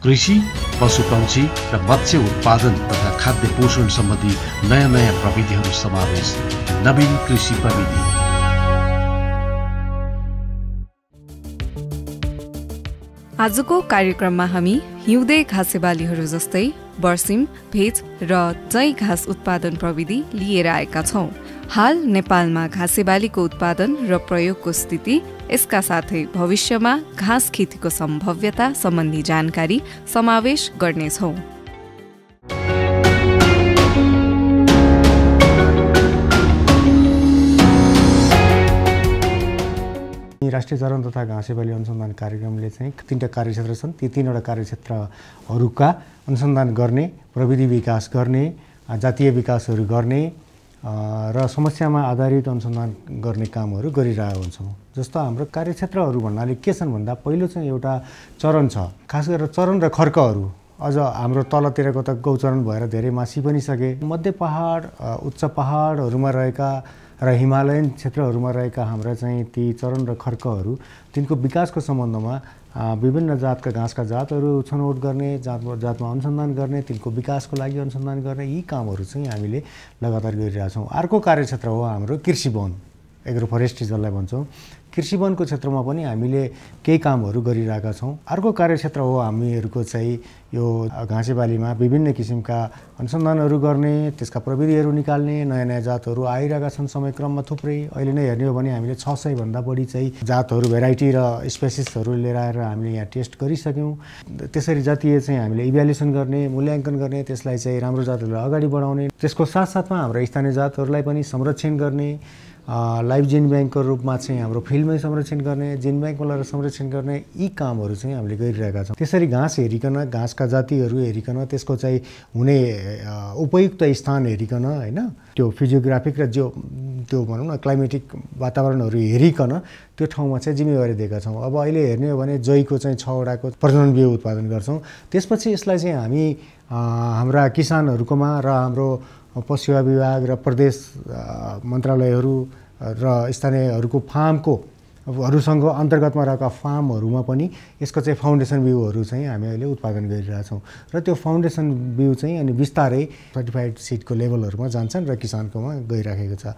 कृषि, पशुपक्षी र मत्स्य उत्पादन तथा खाद्य पोषण सम्बन्धी नयाँ प्रविधिहरू समावेश। नवीन कृषि प्रविधि। आजको कार्यक्रममा हामी हिउँदे घाँसेबालीहरू जस्तै बर्सिम, भेज र जैँ घाँस उत्पादन प्रविधि लिएर आएका छौं। हाल नेपालमा घाँसेबालीको उत्पादन र प्रयोगको स्थिति, यसका साथै भविष्यमा घाँस खेतीको सम्भाव्यता सम्बन्धी जानकारी समावेश गर्नेछौं। राष्ट्रिय चरण तथा घाँसेबाली अनुसन्धान कार्यक्रमले चाहिँ 3टा कार्यक्षेत्र छन्। ती 3वटा कार्यक्षेत्रहरूका अनुसन्धान गर्ने, प्रविधि विकास गर्ने, जातीय विकासहरू गर्ने र समस्यामा आधारित अनुसन्धान गर्ने कामहरू गरिरहेका हुन्छौँ। जस्तो हाम्रो कार्यक्षेत्रहरू भन्नाले के छन् भन्दा पहिलो चाहिँ एउटा चरण छ। खास गरेर चरण र खर्कहरू अझ हाम्रो तलतिरको त गौचरण भएर धेरै मासी पनि सके। मध्य पहाड, उच्च पहाडहरूमा रहेका र हिमालयन क्षेत्रहरूमा रहेका हाम्रा चाहिँ ती चरण र खर्कहरू, तिनको विकासको सम्बन्धमा विभिन्न जातका घाँसका जातहरू छनौट गर्ने, जातमा अनुसन्धान गर्ने, तिनको विकासको लागि अनुसन्धान गर्ने, यी कामहरू चाहिँ हामीले लगातार गरिरहेछौँ। अर्को कार्यक्षेत्र हो हाम्रो कृषि वन, एग्रो फरेस्ट्री जसलाई भन्छौँ। कृषि वनको क्षेत्रमा पनि हामीले केही कामहरू गरिरहेका छौँ। अर्को कार्यक्षेत्र हो हामीहरूको चाहिँ यो घाँसेबालीमा विभिन्न किसिमका अनुसन्धानहरू गर्ने, त्यसका प्रविधिहरू निकाल्ने, नयाँ जातहरू आइरहेका छन् समयक्रममा थुप्रै। अहिले नै हेर्ने हो भने हामीले 600 भन्दा बढी चाहिँ जातहरू, भेराइटी र स्पेसिसहरू लिएर आएर हामीले यहाँ टेस्ट गरिसक्यौँ। त्यसरी जातीय चाहिँ हामीले इभ्यालुएसन गर्ने, मूल्याङ्कन गर्ने, त्यसलाई चाहिँ राम्रो जातहरूलाई अगाडि बढाउने, त्यसको साथसाथमा हाम्रो स्थानीय जातहरूलाई पनि संरक्षण गर्ने, लाइभ जिन ब्याङ्कको रूपमा चाहिँ हाम्रो फिल्डमै संरक्षण गर्ने, जिन ब्याङ्कमा लगेर संरक्षण गर्ने, यी कामहरू चाहिँ हामीले गरिरहेका छौँ। त्यसरी घाँस हेरिकन, घाँसका जातिहरू हेरिकन, त्यसको चाहिँ हुने उपयुक्त स्थान हेरिकन, होइन, त्यो फिजियोग्राफिक र त्यो भनौँ न क्लाइमेटिक वातावरणहरू हेरिकन त्यो ठाउँमा चाहिँ जिम्मेवारी दिएका छौँ। अब अहिले हेर्ने हो भने जैको चाहिँ 6वटाको प्रजनन बिउ उत्पादन गर्छौँ। त्यसपछि यसलाई चाहिँ हामी हाम्रा किसानहरूकोमा र हाम्रो पशुसेवा विभाग र प्रदेश मन्त्रालयहरू र स्थानीयहरूको फार्मकोहरूसँग अन्तर्गतमा रहेका फार्महरूमा पनि यसको चाहिँ फाउन्डेसन बिउहरू चाहिँ हामी अहिले उत्पादन गरिरहेछौँ। र त्यो फाउन्डेसन बिउ चाहिँ अनि बिस्तारै सर्टिफाइड सिडको लेभलहरूमा जान्छन् र किसानकोमा गइराखेको छ।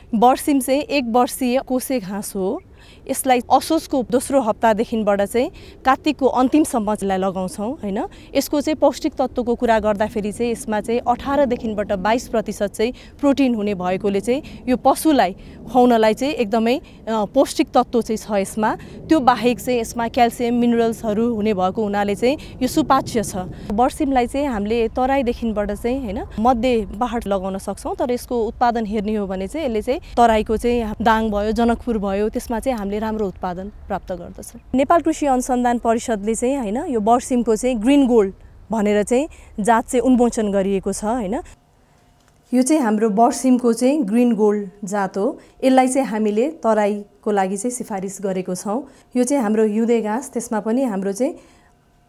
बर्सिम चाहिँ 1 वर्षीय कोसे घाँस हो। यसलाई असोजको दोस्रो हप्तादेखिबाट चाहिँ कार्तिकको अन्तिमसम्मलाई लगाउँछौँ, होइन। यसको चाहिँ पौष्टिक तत्त्वको कुरा गर्दाखेरि चाहिँ यसमा चाहिँ 18देखिबाट 22% चाहिँ प्रोटिन हुने भएकोले चाहिँ यो पशुलाई खुवाउनलाई चाहिँ एकदमै पौष्टिक तत्त्व चाहिँ छ यसमा। त्यो बाहेक चाहिँ यसमा क्याल्सियम, मिनरल्सहरू हुने भएको हुनाले चाहिँ यो सुपाच्य छ। बर्सिमलाई चाहिँ हामीले तराईदेखिबाट चाहिँ, होइन, मध्य पहाड लगाउन सक्छौँ। तर यसको उत्पादन हेर्ने हो भने चाहिँ यसले चाहिँ तराईको चाहिँ दाङ भयो, जनकपुर भयो, त्यसमा चाहिँ हामीले राम्रो उत्पादन प्राप्त गर्दछौँ। नेपाल कृषि अनुसन्धान परिषदले चाहिँ, होइन, यो बर्सिमको चाहिँ ग्रिन गोल्ड भनेर चाहिँ जात चाहिँ उन्मोचन गरिएको छ, होइन। यो चाहिँ हाम्रो बर्सिमको चाहिँ ग्रिन गोल्ड जात हो। यसलाई चाहिँ हामीले तराईको लागि चाहिँ सिफारिस गरेको छौँ। यो चाहिँ हाम्रो हिउँदे घाँस, त्यसमा पनि हाम्रो चाहिँ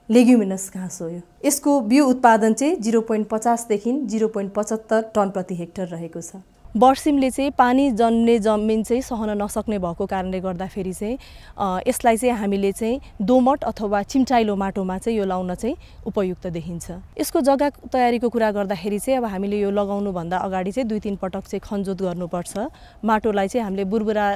लेग्युमिनस घाँस हो। यसको बिउ उत्पादन चाहिँ 0.50 देखि 0.75 टन प्रति हेक्टर रहेको छ। बर्सिमले चाहिँ पानी जन्ने जमिन चाहिँ सहन नसक्ने भएको कारणले गर्दाखेरि चाहिँ यसलाई चाहिँ हामीले चाहिँ दोमट अथवा चिम्चाइलो माटोमा चाहिँ यो लाउन चाहिँ उपयुक्त देखिन्छ। यसको जग्गा तयारीको कुरा गर्दाखेरि चाहिँ अब हामीले यो लगाउनुभन्दा अगाडि चाहिँ 2-3 पटक चाहिँ खनजोत गर्नुपर्छ। माटोलाई चाहिँ हामीले बुरबुरा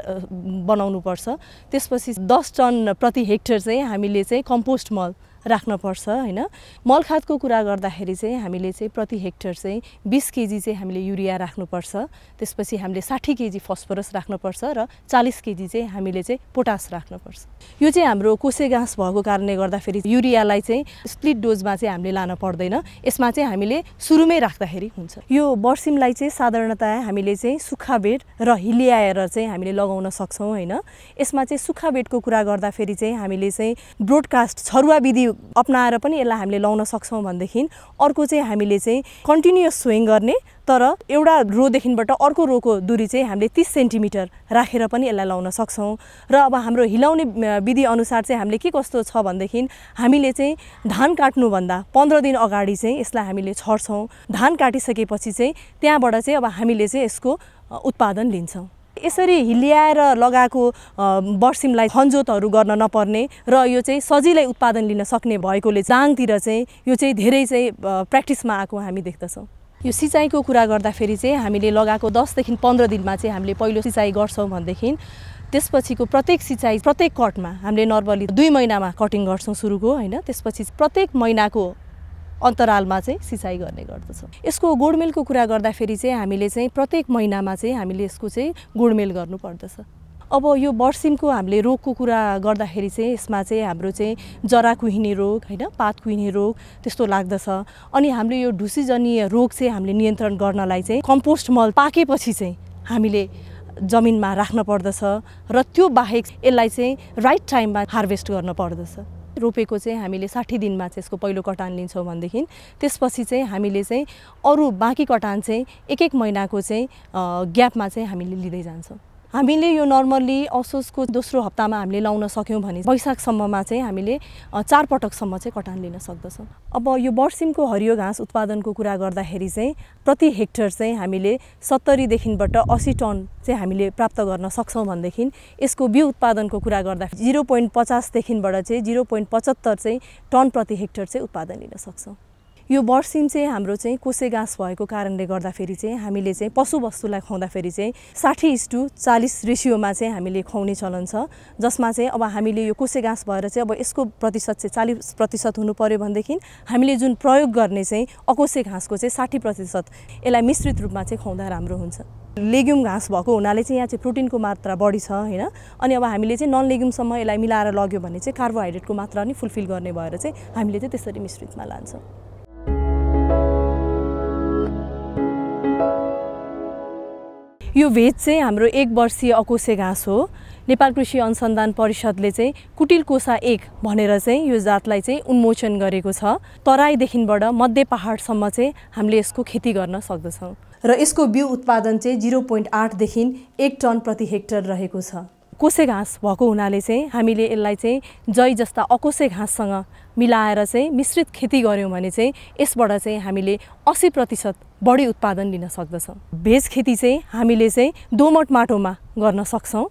बनाउनुपर्छ। त्यसपछि 10 टन प्रति हेक्टर चाहिँ हामीले चाहिँ कम्पोस्ट मल राख्नुपर्छ, होइन। मल खादको कुरा गर्दाखेरि चाहिँ हामीले चाहिँ प्रति हेक्टर चाहिँ 20 केजी चाहिँ हामीले युरिया राख्नुपर्छ। त्यसपछि हामीले 60 केजी फस्फरस राख्नुपर्छ र 40 केजी चाहिँ हामीले चाहिँ पोटास राख्नुपर्छ। यो चाहिँ हाम्रो कोसे घाँस भएको कारणले गर्दाखेरि युरियालाई चाहिँ स्प्लिट डोजमा चाहिँ हामीले लान पर्दैन। यसमा चाहिँ हामीले सुरुमै राख्दाखेरि हुन्छ। यो बर्सिमलाई चाहिँ साधारणतया हामीले चाहिँ सुक्खा बेड र हिल्याएर चाहिँ हामीले लगाउन सक्छौँ, होइन। यसमा चाहिँ सुक्खा बेडको कुरा गर्दाखेरि चाहिँ हामीले चाहिँ ब्रोडकास्ट छरुवा विधि अपनाएर पनि यसलाई हामीले लाउन सक्छौँ भनेदेखि अर्को चाहिँ हामीले चाहिँ कन्टिन्युअस सोइङ गर्ने, तर एउटा रोदेखिबाट अर्को रोको दूरी चाहिँ हामीले 30 सेन्टिमिटर राखेर पनि यसलाई लाउन सक्छौँ। र अब हाम्रो हिलाउने विधि अनुसार चाहिँ हामीले के कस्तो छ भनेदेखि हामीले चाहिँ धान काट्नुभन्दा 15 दिन अगाडि चाहिँ यसलाई हामीले छर्छौँ। धान काटिसकेपछि चाहिँ त्यहाँबाट चाहिँ अब हामीले चाहिँ यसको उत्पादन लिन्छौँ। यसरी हिल्याएर लगाएको बर्सिमलाई खनजोतहरू गर्न नपर्ने र यो चाहिँ सजिलै उत्पादन लिन सक्ने भएकोले दाङतिर चाहिँ यो चाहिँ धेरै चाहिँ प्र्याक्टिसमा आएको हामी देख्दछौँ। यो सिँचाइको कुरा गर्दाखेरि चाहिँ हामीले लगाएको 10 देखि 15 दिनमा चाहिँ हामीले पहिलो सिँचाइ गर्छौँ भनेदेखि त्यसपछिको प्रत्येक सिँचाइ प्रत्येक कटमा हामीले नर्मली 2 महिनामा कटिङ गर्छौँ सुरुको हैन। त्यसपछि प्रत्येक महिनाको अन्तरालमा चाहिँ सिँचाइ गर्ने गर्दछौँ। यसको गोडमेलको कुरा गर्दाखेरि चाहिँ हामीले चाहिँ प्रत्येक महिनामा चाहिँ हामीले यसको चाहिँ गोडमेल गर्नुपर्दछ। अब यो बर्सिमको हामीले रोगको कुरा गर्दाखेरि चाहिँ यसमा चाहिँ हाम्रो चाहिँ जरा कुहिने रोग हैन, पात कुहिने रोग त्यस्तो लाग्दछ। अनि हामीले यो ढुसीजन्य रोग चाहिँ हामीले नियन्त्रण गर्नलाई चाहिँ कम्पोस्ट मल पाकेपछि चाहिँ हामीले जमिनमा राख्न पर्दछ र त्यो बाहेक यसलाई चाहिँ राइट टाइममा हार्भेस्ट गर्न पर्दछ। रोपेको चाहिँ हामीले 60 दिनमा चाहिँ यसको पहिलो कटान लिन्छौँ भनेदेखि त्यसपछि चाहिँ हामीले चाहिँ अरू बाँकी कटान चाहिँ एक महिनाको चाहिँ ग्यापमा चाहिँ हामीले लिँदै जान्छौँ। हामीले यो नर्मल्ली असोजको दोस्रो हप्तामा हामीले लाउन सक्यौँ भने वैशाखसम्ममा चाहिँ हामीले 4 पटकसम्म चाहिँ कटान लिन सक्दछौँ। अब यो बर्सिमको हरियो घाँस उत्पादनको कुरा गर्दाखेरि चाहिँ प्रति हेक्टर चाहिँ हामीले 70 देखिबाट 80 टन चाहिँ हामीले प्राप्त गर्न सक्छौँ भनेदेखि यसको बिउ उत्पादनको कुरा गर्दाखेरि 0.50 देखिबाट चाहिँ 0.75 चाहिँ टन प्रति हेक्टर चाहिँ उत्पादन लिन सक्छौँ। यो बर्सिम चाहिँ हाम्रो चाहिँ कोसे घाँस भएको कारणले गर्दाखेरि चाहिँ हामीले चाहिँ पशुवस्तुलाई खुवाउँदाखेरि चाहिँ 60:40 रेसियोमा चाहिँ हामीले खुवाउने चलन छ, जसमा चाहिँ अब हामीले यो कोसे घाँस भएर चाहिँ अब यसको प्रतिशत चाहिँ 40% हुनु पर्यो भनेदेखि हामीले जुन प्रयोग गर्ने चाहिँ अकोसे घाँसको चाहिँ 60% यसलाई मिश्रित रूपमा चाहिँ खुवाउँदा राम्रो हुन्छ। लेग्युम घाँस भएको हुनाले चाहिँ यहाँ चाहिँ प्रोटिनको मात्रा बढी छ हैन। अनि अब हामीले चाहिँ नन लेग्युमसम्म यसलाई मिलाएर लग्यो भने चाहिँ कार्बोहाइड्रेटको मात्रा पनि फुलफिल गर्ने भएर चाहिँ हामीले चाहिँ त्यसरी मिश्रितमा लान्छौँ। यो भेज चाहिँ हाम्रो 1 वर्षीय अकोसे घाँस हो। नेपाल कृषि अनुसन्धान परिषदले चाहिँ कुटिल कोसा 1 भनेर चाहिँ यो जातलाई चाहिँ उन्मोचन गरेको छ। तराईदेखिबाट मध्य पहाडसम्म चाहिँ हामीले यसको खेती गर्न सक्दछौँ र यसको बिउ उत्पादन चाहिँ 0.8 देखि 1 टन प्रति हेक्टर रहेको छ। कोसे घाँस भएको हुनाले चाहिँ हामीले यसलाई चाहिँ जै जस्ता अकोसे घाँससँग मिलाएर चाहिँ मिश्रित खेती गर्यौँ भने चाहिँ यसबाट चाहिँ हामीले 80% बढी उत्पादन लिन सक्दछौँ। भेज खेती चाहिँ हामीले चाहिँ दोमट माटोमा गर्न सक्छौँ।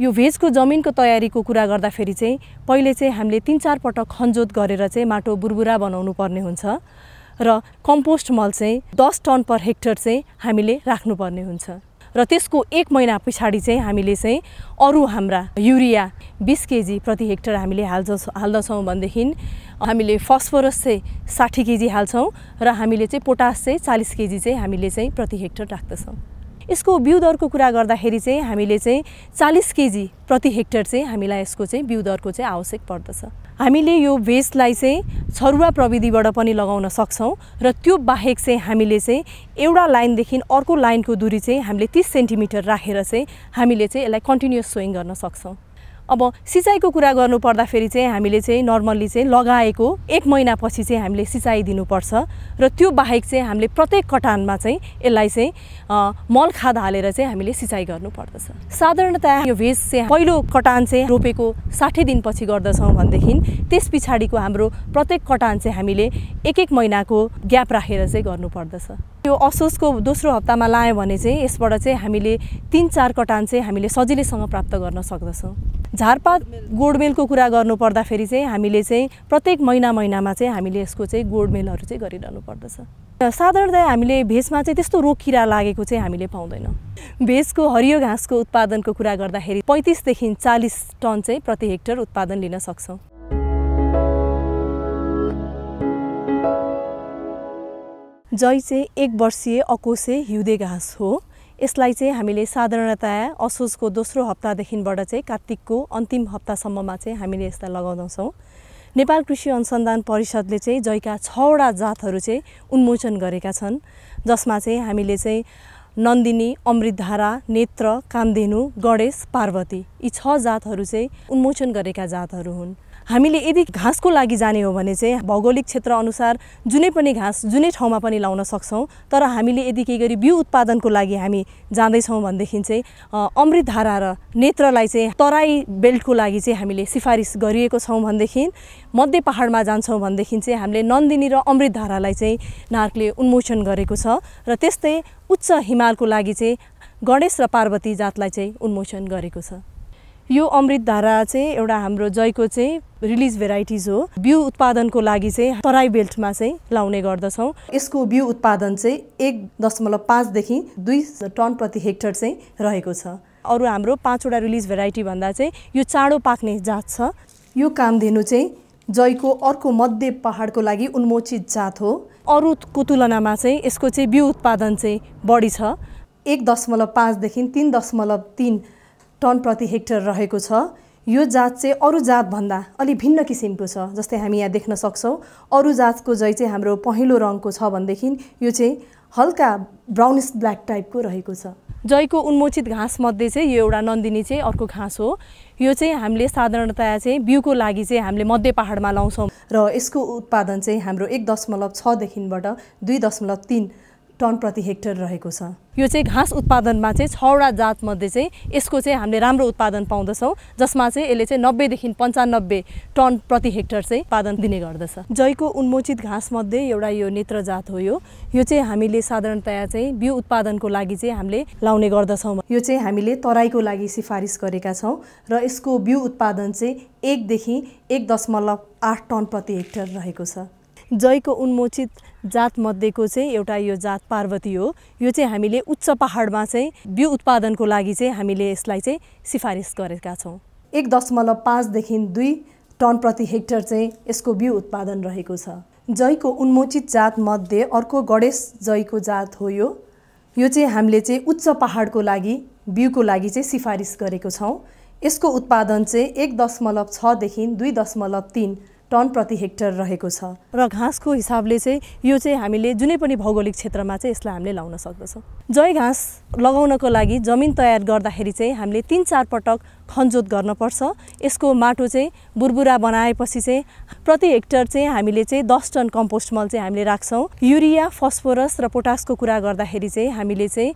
यो भेजको जमिनको तयारीको कुरा गर्दाखेरि चाहिँ पहिले चाहिँ हामीले 3-4 पटक खनजोत गरेर चाहिँ माटो बुरबुरा बनाउनु पर्ने हुन्छ र कम्पोस्ट मल चाहिँ 10 टन पर हेक्टर चाहिँ हामीले राख्नुपर्ने हुन्छ र त्यसको 1 महिना पछाडि चाहिँ हामीले चाहिँ अरू हाम्रा युरिया 20 केजी प्रति हेक्टर हामीले हाल्दछौँ भनेदेखि हामीले फस्फोरस चाहिँ 60 केजी हाल्छौँ र हामीले चाहिँ पोटास चाहिँ 40 केजी चाहिँ हामीले चाहिँ प्रति हेक्टर राख्दछौँ। यसको बिउ दरको कुरा गर्दाखेरि चाहिँ हामीले चाहिँ 40 केजी प्रति हेक्टर चाहिँ हामीलाई यसको चाहिँ बिउ दरको चाहिँ आवश्यक पर्दछ। हामीले यो भेजलाई चाहिँ छरुवा प्रविधिबाट पनि लगाउन सक्छौँ र त्यो बाहेक चाहिँ हामीले चाहिँ एउटा लाइनदेखि अर्को लाइनको दूरी चाहिँ हामीले 30 सेन्टिमिटर राखेर चाहिँ हामीले चाहिँ यसलाई कन्टिन्युअस सोइङ गर्न सक्छौँ। अब सिँचाइको कुरा गर्नु पर्दाखेरि चाहिँ हामीले चाहिँ नर्मल्ली चाहिँ लगाएको 1 महिनापछि चाहिँ हामीले सिँचाइ दिनुपर्छ र त्यो बाहेक चाहिँ हामीले प्रत्येक कटानमा चाहिँ यसलाई चाहिँ मल खाद हालेर चाहिँ हामीले सिँचाइ गर्नुपर्दछ। साधारणतया यो भेज चाहिँ पहिलो कटान चाहिँ रोपेको 60 दिनपछि गर्दछौँ भनेदेखि त्यस पछाडिको हाम्रो प्रत्येक कटान चाहिँ हामीले 1-1 महिनाको ग्याप राखेर चाहिँ गर्नुपर्दछ। यो असोजको दोस्रो हप्तामा लायो भने चाहिँ यसबाट चाहिँ हामीले 3-4 कटान चाहिँ हामीले सजिलैसँग प्राप्त गर्न सक्दछौँ। झारपात गोडमेलको कुरा गर्नु पर्दाखेरि चाहिँ हामीले चाहिँ प्रत्येक महिनामा चाहिँ हामीले यसको चाहिँ गोडमेलहरू चाहिँ गरिरहनु पर्दछ। साधारणतया हामीले भेजमा चाहिँ त्यस्तो रोग किरा लागेको चाहिँ हामीले पाउँदैनौँ। भेजको हरियो घाँसको उत्पादनको कुरा गर्दाखेरि 35 देखि 40 टन चाहिँ प्रति हेक्टर उत्पादन लिन सक्छौँ। जै चाहिँ 1 वर्षीय अकोसे हिउँदे घाँस हो। यसलाई चाहिँ हामीले साधारणतया असोजको दोस्रो हप्तादेखिबाट चाहिँ कार्तिकको अन्तिम हप्तासम्ममा चाहिँ हामीले यसलाई लगाउँछौँ। नेपाल कृषि अनुसन्धान परिषदले चाहिँ जैका 6वटा जातहरू चाहिँ उन्मोचन गरेका छन्, जसमा चाहिँ हामीले चाहिँ नन्दिनी, अमृतधारा, नेत्र, कामधेनु, गणेश, पार्वती यी 6 जातहरू चाहिँ उन्मोचन गरेका जातहरू हुन्। हामीले यदि घाँसको लागि जाने हो भने चाहिँ भौगोलिक क्षेत्र अनुसार जुनै पनि घाँस जुनै ठाउँमा पनि लाउन सक्छौँ। तर हामीले यदि केही गरी बिउ उत्पादनको लागि हामी जाँदैछौँ भनेदेखि चाहिँ अमृतधारा र नेत्रलाई चाहिँ तराई बेल्टको लागि चाहिँ हामीले सिफारिस गरिएको छौँ भनेदेखि मध्य पहाडमा जान्छौँ भनेदेखि चाहिँ हामीले नन्दिनी र अमृतधारालाई चाहिँ नार्कले उन्मोचन गरेको छ र त्यस्तै उच्च हिमालको लागि चाहिँ गणेश र पार्वती जातलाई चाहिँ उन्मोचन गरेको छ। यो अमृतधारा चाहिँ एउटा हाम्रो जयको चाहिँ रिलिज भेराइटिज हो। बिउ उत्पादनको लागि चाहिँ तराई बेल्टमा चाहिँ लाउने गर्दछौँ। यसको बिउ उत्पादन चाहिँ 1.5 देखि 2 टन प्रति हेक्टर चाहिँ रहेको छ। अरू हाम्रो 5वटा रिलिज भेराइटी भन्दा चाहिँ यो चाँडो पाक्ने जात छ। यो कामधेनु चाहिँ जयको अर्को मध्य पहाडको लागि उन्मोचित जात हो। अरूको तुलनामा चाहिँ यसको चाहिँ बिउ उत्पादन चाहिँ बढी छ। 1.5 देखि 3.3 टन प्रति हेक्टर रहेको छ। यो जात चाहिँ अरू जातभन्दा अलि भिन्न किसिमको छ। जस्तै हामी यहाँ देख्न सक्छौँ अरू जातको जय चाहिँ हाम्रो पहेँलो रङको छ भनेदेखि यो चाहिँ हल्का ब्राउनिस ब्ल्याक टाइपको रहेको छ। जयको उन्मोचित घाँस मध्ये चाहिँ यो एउटा नन्दिनी चाहिँ अर्को घाँस हो। यो चाहिँ हामीले साधारणतया चाहिँ बिउको लागि चाहिँ हामीले मध्य पहाडमा लाउँछौँ र यसको उत्पादन चाहिँ हाम्रो 1.6 देखिबाट 2.3 टन प्रति हेक्टर रहेको छ। यो चाहिँ घाँस उत्पादनमा चाहिँ 6वटा जात मध्ये चाहिँ यसको चाहिँ हामीले राम्रो उत्पादन पाउँदछौँ, जसमा चाहिँ यसले चाहिँ 90 देखि 95 टन प्रति हेक्टर चाहिँ उत्पादन दिने गर्दछ। जयको उन्मोचित घाँस मध्ये एउटा यो नेत्र जात हो। यो चाहिँ हामीले साधारणतया चाहिँ बिउ उत्पादनको लागि चाहिँ हामीले लाउने गर्दछौँ। यो चाहिँ हामीले तराईको लागि सिफारिस गरेका छौँ र यसको बिउ उत्पादन चाहिँ 1 देखि 1.8 टन प्रति हेक्टर रहेको छ। जयको उन्मोचित जात मध्येको चाहिँ एउटा यो जात पार्वती हो। यो चाहिँ हामीले उच्च पहाडमा चाहिँ बिउ उत्पादनको लागि चाहिँ हामीले यसलाई चाहिँ सिफारिस गरेका छौँ। 1.5 देखि 2 टन प्रति हेक्टर चाहिँ यसको बिउ उत्पादन रहेको छ। जयको उन्मोचित जात मध्ये अर्को गणेश जयको जात हो। यो चाहिँ हामीले चाहिँ उच्च पहाडको लागि बिउको लागि चाहिँ सिफारिस गरेको छौँ। यसको उत्पादन चाहिँ 1.6 देखि 2.3 टन प्रति हेक्टर रहेको छ र घाँसको हिसाबले चाहिँ यो चाहिँ हामीले जुनै पनि भौगोलिक क्षेत्रमा चाहिँ यसलाई हामीले लाउन सक्दछौँ। जय घाँस लगाउनको लागि जमिन तयार गर्दाखेरि चाहिँ हामीले 3-4 पटक खनजोत गर्नुपर्छ। यसको माटो चाहिँ बुरबुरा बनाएपछि चाहिँ प्रति हेक्टर चाहिँ हामीले चाहिँ 10 टन कम्पोस्ट मल चाहिँ हामीले राख्छौँ। युरिया, फस्फोरस र पोटासको कुरा गर्दाखेरि चाहिँ हामीले चाहिँ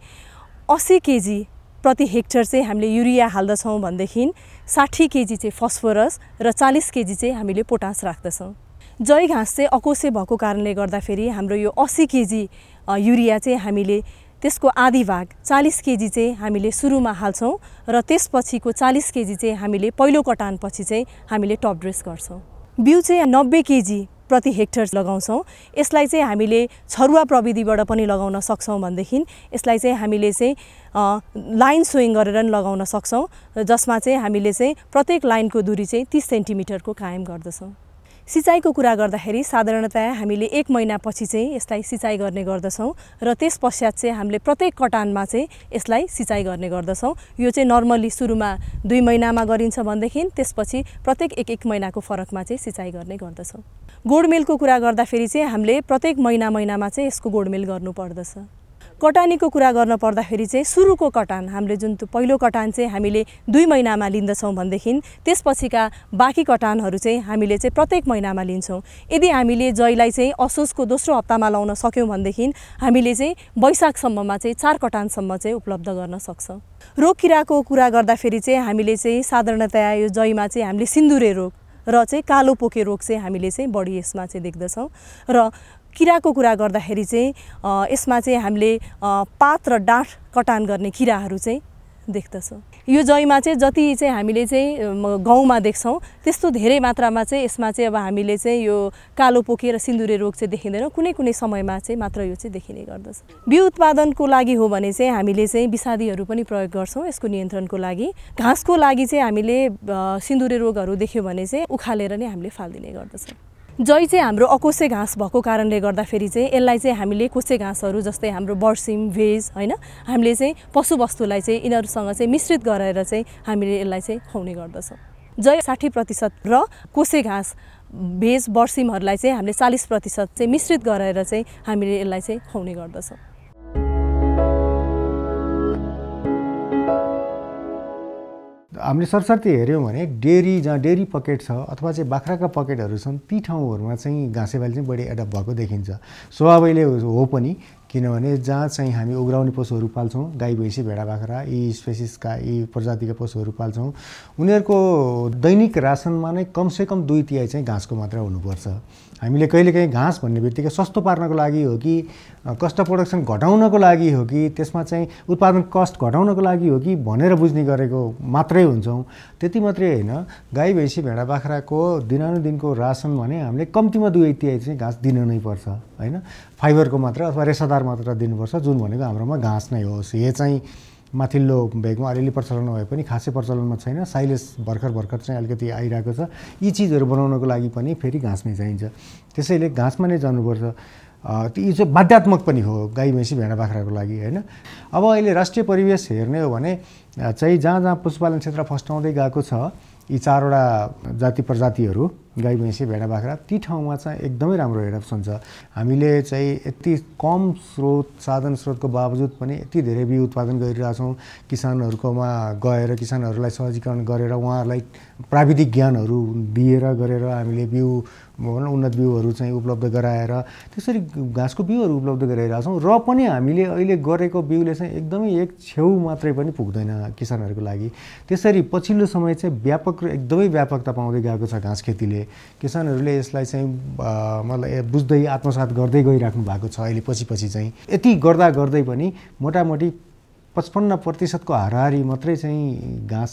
80 केजी प्रति हेक्टर चाहिँ हामीले युरिया हाल्दछौँ भनेदेखि 60 केजी चाहिँ फस्फोरस र 40 केजी चाहिँ हामीले पोटास राख्दछौँ। जय घाँस चाहिँ अकोसे भएको कारणले गर्दाखेरि हाम्रो यो 80 केजी युरिया चाहिँ हामीले त्यसको आधी भाग 40 केजी चाहिँ हामीले सुरुमा हाल्छौँ र त्यसपछिको 40 केजी चाहिँ हामीले पहिलो कटानपछि चाहिँ हामीले टप ड्रेस गर्छौँ। बिउ चाहिँ 90 केजी प्रति हेक्टर लगाउँछौँ। यसलाई चाहिँ हामीले छरुवा प्रविधिबाट पनि लगाउन सक्छौँ भनेदेखि यसलाई चाहिँ हामीले चाहिँ लाइन सोइङ गरेर पनि लगाउन सक्छौँ, जसमा चाहिँ हामीले चाहिँ प्रत्येक लाइनको दूरी चाहिँ 30 सेन्टिमिटरको कायम गर्दछौँ। सिँचाइको कुरा गर्दाखेरि साधारणतया हामीले 1 महिनापछि चाहिँ यसलाई सिँचाइ गर्ने गर्दछौँ र त्यस पश्चात चाहिँ हामीले प्रत्येक कटानमा चाहिँ यसलाई सिँचाइ गर्ने गर्दछौँ। यो चाहिँ नर्मली सुरुमा 2 महिनामा गरिन्छ भनेदेखि त्यसपछि प्रत्येक 1-1 महिनाको फरकमा चाहिँ सिँचाइ गर्ने गर्दछौँ। गोडमेलको कुरा गर्दाखेरि चाहिँ हामीले प्रत्येक महिनामा चाहिँ यसको गोडमेल गर्नुपर्दछ। कटानीको कुरा गर्न पर्दाखेरि चाहिँ सुरुको कटान हामीले जुन पहिलो कटान चाहिँ हामीले 2 महिनामा लिँदछौँ भनेदेखि त्यसपछिका बाँकी कटानहरू चाहिँ हामीले चाहिँ प्रत्येक महिनामा लिन्छौँ। यदि हामीले जयलाई चाहिँ असोजको दोस्रो हप्तामा लाउन सक्यौँ भनेदेखि हामीले चाहिँ वैशाखसम्ममा चाहिँ 4 कटानसम्म चाहिँ उपलब्ध गर्न सक्छौँ। रोग किराको कुरा गर्दाखेरि चाहिँ हामीले चाहिँ साधारणतया यो जयमा चाहिँ हामीले सिन्दुरे रोग र चाहिँ कालो पोके रोग चाहिँ हामीले चाहिँ बढी यसमा चाहिँ देख्दछौँ। र किराको कुरा गर्दाखेरि चाहिँ यसमा चाहिँ हामीले पात र डाँठ कटान गर्ने किराहरू चाहिँ देख्दछौँ। यो जयमा चाहिँ जति चाहिँ हामीले चाहिँ गाउँमा देख्छौँ त्यस्तो धेरै मात्रामा चाहिँ यसमा चाहिँ अब हामीले चाहिँ यो कालो पोके र सिन्दुरे रोग चाहिँ देखिँदैन, कुनै कुनै समयमा चाहिँ मात्र यो चाहिँ देखिने गर्दछ। बिउ उत्पादनको लागि हो भने चाहिँ हामीले चाहिँ विषादीहरू पनि प्रयोग गर्छौँ यसको नियन्त्रणको लागि। घाँसको लागि चाहिँ हामीले सिन्दुरे रोगहरू देख्यो भने चाहिँ उखालेर नै हामीले फालिदिने गर्दछौँ। जय चाहिँ हाम्रो अकोसे घाँस भएको कारणले गर्दाखेरि चाहिँ यसलाई चाहिँ हामीले कोसे घाँसहरू जस्तै हाम्रो बर्सिम, भेज हैन हामीले चाहिँ पशुवस्तुलाई चाहिँ यिनीहरूसँग चाहिँ मिश्रित गरेर चाहिँ हामीले यसलाई चाहिँ खुवाउने गर्दछौँ। जय 60% र कोसे घाँस, भेज, बर्सिमहरूलाई चाहिँ हामीले 40% चाहिँ मिश्रित गरेर चाहिँ हामीले यसलाई चाहिँ खुवाउने गर्दछौँ। हामीले सरसर्ती हेऱ्यौँ भने डेरी जहाँ डेरी पकेट छ अथवा चाहिँ बाख्राका पकेटहरू छन् ती ठाउँहरूमा चाहिँ घाँसेबाली चाहिँ बढी एडप्ट भएको देखिन्छ। स्वाभाविकले हो पनि, किनभने जहाँ चाहिँ हामी उग्राउने पशुहरू पाल्छौँ, गाई भैँसी भेडा बाख्रा यी स्पेसिसका यी प्रजातिका पशुहरू पाल्छौँ, उनीहरूको दैनिक रासनमा नै कमसेकम 2/3 चाहिँ घाँसको मात्रा हुनुपर्छ। हामीले कहिलेकाहीँ घाँस भन्ने बित्तिकै सस्तो पार्नको लागि हो कि कस्ट प्रोडक्सन घटाउनको लागि हो कि त्यसमा चाहिँ उत्पादन कस्ट घटाउनको लागि हो कि भनेर बुझ्ने गरेको मात्रै हुन्छौँ। त्यति मात्रै होइन, गाई भैँसी भेडा बाख्राको दिनानुदिनको रासन भने हामीले कम्तीमा 2/3 चाहिँ घाँस दिन नै पर्छ होइन। फाइबरको मात्रा अथवा रेसादार मात्रा दिनुपर्छ, जुन भनेको हाम्रोमा घाँस नै होस्। यो चाहिँ माथिल्लो भेगमा अलिअलि प्रचलन भए पनि खासै प्रचलनमा छैन। साइलेज भर्खर चाहिँ अलिकति आइरहेको छ। यी चिजहरू बनाउनको लागि पनि फेरि घाँस नै चाहिन्छ। त्यसैले घाँसमा नै जानुपर्छ। यो चाहिँ बाध्यात्मक पनि हो गाई भैँसी भेडा बाख्राको लागि होइन। अब अहिले राष्ट्रिय परिवेश हेर्ने हो भने चाहिँ जहाँ जहाँ पशुपालन क्षेत्र फस्टाउँदै गएको छ, यी 4वटा जाति प्रजातिहरू गाई भैँसी भेडा बाख्रा, ती ठाउँमा चाहिँ एकदमै राम्रो एडप्सन छ। हामीले चाहिँ यति कम साधन स्रोतको बावजुद पनि यति धेरै बिउ उत्पादन गरिरहेछौँ। किसानहरूकोमा गएर किसानहरूलाई सहजीकरण गरेर उहाँहरूलाई प्राविधिक ज्ञानहरू दिएर गरेर हामीले बिउ उन्नत बिउहरू चाहिँ उपलब्ध गराएर त्यसरी घाँसको बिउहरू उपलब्ध गराइरहेछौँ। र पनि हामीले अहिले गरेको बिउले चाहिँ एकदमै एक छेउ मात्रै पनि पुग्दैन किसानहरूको लागि। त्यसरी पछिल्लो समय चाहिँ व्यापक र एकदमै व्यापकता पाउँदै गएको छ घाँस खेतीले। किसानहरूले यसलाई चाहिँ मतलब बुझ्दै आत्मसात गर्दै गइराख्नु भएको छ। अहिले पछि चाहिँ यति गर्दै पनि मोटामोटी 55% को हाराहारी मात्रै चाहिँ घाँस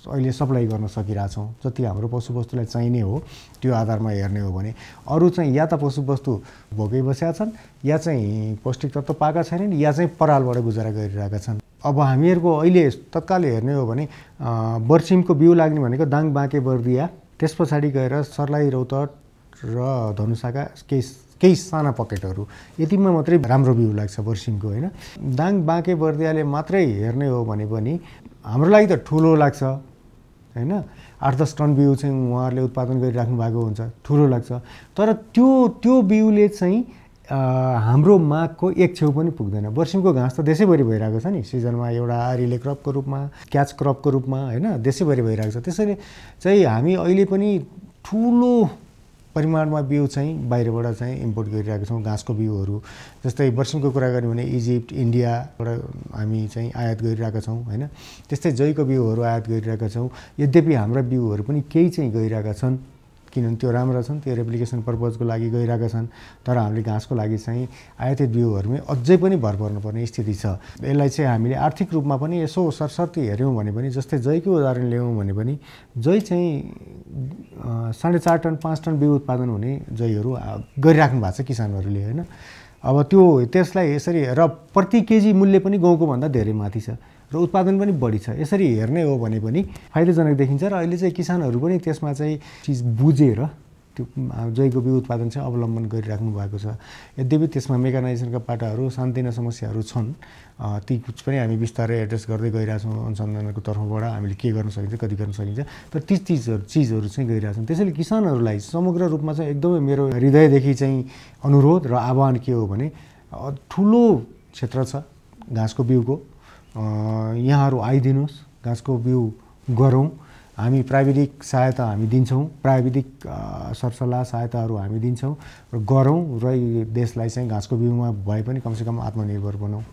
अहिले सप्लाई गर्न सकिरहेछौँ। जति हाम्रो पशुवस्तुलाई चाहिने हो त्यो आधारमा हेर्ने हो भने अरू चाहिँ या त पशुवस्तु भोकै बसेका छन्, या चाहिँ पौष्टिक तत्त्व पाएका छैनन्, या चाहिँ परालबाट गुजारा गरिरहेका छन्। अब हामीहरूको अहिले तत्काल हेर्ने हो भने बर्सिमको बिउ लाग्ने भनेको दाङ बाँके बर्दिया, त्यस पछाडि गएर सर्लाही रौतहट र धनुषाका केही साना पकेटहरू, यतिमा मात्रै राम्रो बिउ लाग्छ बर्सिमको होइन। दाङ बाँके बर्दियाले मात्रै हेर्ने हो भने पनि हाम्रो लागि त ठुलो लाग्छ होइन। 8-10 टन बिउ चाहिँ उहाँहरूले उत्पादन गरिराख्नु भएको हुन्छ, ठुलो लाग्छ। तर त्यो बिउले चाहिँ हाम्रो मागको एक छेउ पनि पुग्दैन। बर्सिमको घाँस त देशैभरि भइरहेको छ नि, सिजनमा एउटा रिले क्रपको रूपमा, क्याच क्रपको रूपमा होइन, देशैभरि भइरहेको छ। त्यसैले चाहिँ हामी अहिले पनि ठुलो परिमाणमा बिउ चाहिँ बाहिरबाट चाहिँ इम्पोर्ट गरिरहेका छौँ। घाँसको बिउहरू जस्तै बर्सिमको कुरा गऱ्यौँ भने इजिप्ट, इन्डियाबाट हामी चाहिँ आयात गरिरहेका छौँ होइन। त्यस्तै जैको बिउहरू आयात गरिरहेका छौँ। यद्यपि हाम्रा बिउहरू पनि केही चाहिँ गइरहेका छन्, किनभने त्यो राम्रा छन्, त्यो रेप्लिकेसन पर्पजको लागि गइरहेका छन्। तर हामीले घाँसको लागि चाहिँ आयातित बिउहरूमै अझै पनि भर पर्नुपर्ने स्थिति छ। यसलाई चाहिँ हामीले आर्थिक रूपमा पनि यसो सरसर्ती हेऱ्यौँ भने पनि, जस्तै जैको उदाहरण ल्याउँ भने पनि जै चाहिँ 4.5 टन 5 टन बिउ उत्पादन हुने जैहरू गरिराख्नु भएको छ किसानहरूले होइन। अब त्यसलाई यसरी र प्रति केजी मूल्य पनि गाउँको भन्दा धेरै माथि छ र उत्पादन पनि बढी छ। यसरी हेर्ने हो भने पनि फाइदाजनक देखिन्छ। र अहिले चाहिँ किसानहरू पनि त्यसमा चाहिँ चिज बुझेर त्यो जैको बिउ उत्पादन चाहिँ अवलम्बन गरिराख्नु भएको छ। यद्यपि त्यसमा मेकानाइजेसनका पाटाहरू, सानतिना समस्याहरू छन्, ती कुछ पनि हामी बिस्तारै एड्रेस गर्दै गइरहेछौँ। अनुसन्धानको तर्फबाट हामीले के गर्न सकिन्छ, कति गर्न सकिन्छ, तर ती चिजहरू चाहिँ गइरहेछौँ। त्यसैले किसानहरूलाई समग्र रूपमा चाहिँ एकदमै मेरो हृदयदेखि चाहिँ अनुरोध र आह्वान के हो भने ठुलो क्षेत्र छ घाँसको बिउको, यहाँहरू आइदिनुहोस्, घाँसको बिउ गरौँ। हामी प्राविधिक सहायता हामी दिन्छौँ, प्राविधिक सरसल्लाह सहायताहरू हामी दिन्छौँ र गरौँ र देशलाई चाहिँ घाँसको बिउमा भए पनि कमसेकम आत्मनिर्भर बनाऊँ।